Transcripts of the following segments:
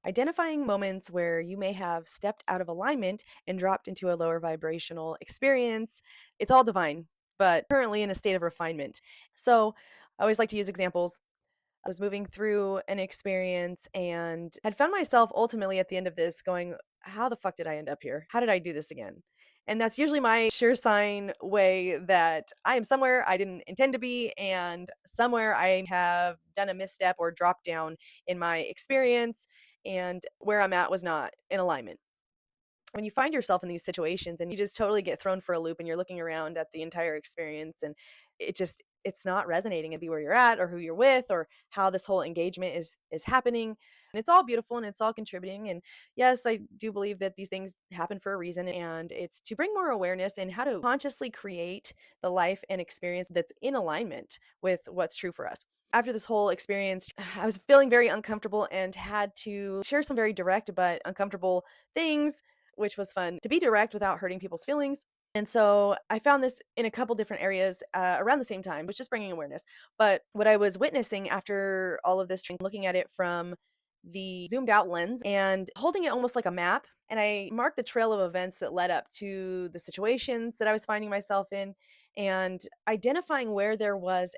Identifying moments where you may have stepped out of alignment and dropped into a lower vibrational experience. It's all divine, but currently in a state of refinement. So I always like to use examples. I was moving through an experience and had found myself ultimately at the end of this going, how the fuck did I end up here? How did I do this again? And that's usually my sure sign way that I am somewhere I didn't intend to be, and somewhere I have done a misstep or dropped down in my experience, and where I'm at was not in alignment. When you find yourself in these situations and you just totally get thrown for a loop and you're looking around at the entire experience and it's not resonating and be where you're at or who you're with or how this whole engagement is happening, and it's all beautiful and it's all contributing, and yes, I do believe that these things happen for a reason, and it's to bring more awareness and how to consciously create the life and experience that's in alignment with what's true for us. After this whole experience, I was feeling very uncomfortable and had to share some very direct but uncomfortable things, which was fun to be direct without hurting people's feelings. And so I found this in a couple different areas around the same time, was just bringing awareness. But what I was witnessing after all of this, looking at it from the zoomed out lens and holding it almost like a map, and I marked the trail of events that led up to the situations that I was finding myself in, and identifying where there was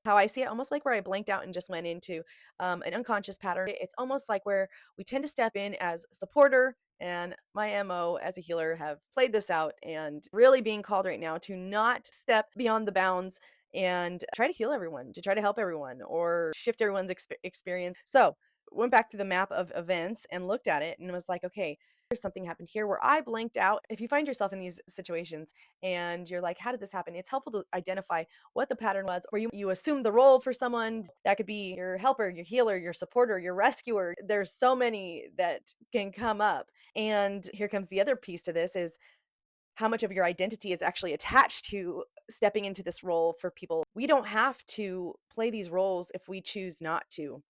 how I see it, almost like where I blanked out and just went into an unconscious pattern. It's almost like where we tend to step in as a supporter, and my MO as a healer have played this out and really being called right now to not step beyond the bounds and try to heal everyone, to try to help everyone or shift everyone's experience. So, went back to the map of events and looked at it and was like, okay, here's something happened here where I blanked out. If you find yourself in these situations and you're like, how did this happen? It's helpful to identify what the pattern was, or you assume the role for someone. That could be your helper, your healer, your supporter, your rescuer. There's so many that can come up. And here comes the other piece to this is how much of your identity is actually attached to stepping into this role for people. We don't have to play these roles if we choose not to.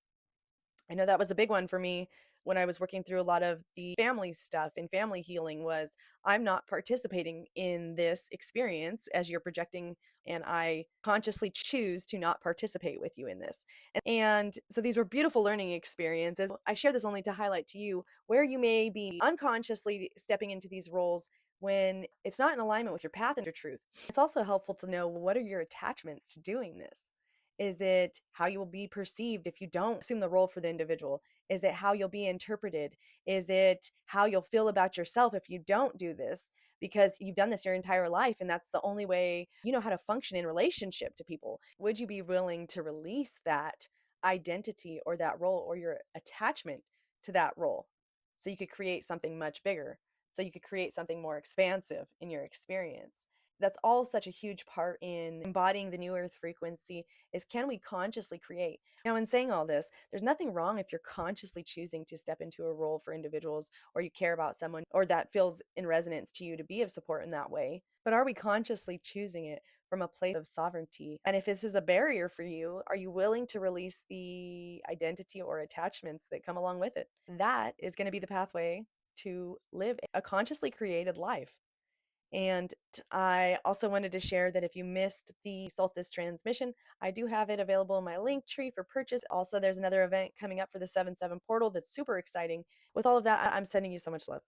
I know that was a big one for me when I was working through a lot of the family stuff and family healing was I'm not participating in this experience as you're projecting, and I consciously choose to not participate with you in this. And so these were beautiful learning experiences. I share this only to highlight to you where you may be unconsciously stepping into these roles when it's not in alignment with your path and your truth. It's also helpful to know what are your attachments to doing this. Is it how you will be perceived if you don't assume the role for the individual? Is it how you'll be interpreted? Is it how you'll feel about yourself if you don't do this? Because you've done this your entire life, and that's the only way you know how to function in relationship to people. Would you be willing to release that identity or that role or your attachment to that role so you could create something much bigger? So you could create something more expansive in your experience. That's all such a huge part in embodying the new earth frequency is, can we consciously create? Now, in saying all this, there's nothing wrong if you're consciously choosing to step into a role for individuals, or you care about someone or that feels in resonance to you to be of support in that way. But are we consciously choosing it from a place of sovereignty? And if this is a barrier for you, are you willing to release the identity or attachments that come along with it? That is going to be the pathway to live a consciously created life. And I also wanted to share that if you missed the solstice transmission, I do have it available in my link tree for purchase. Also, there's another event coming up for the 7/7 portal that's super exciting. With all of that, I'm sending you so much love.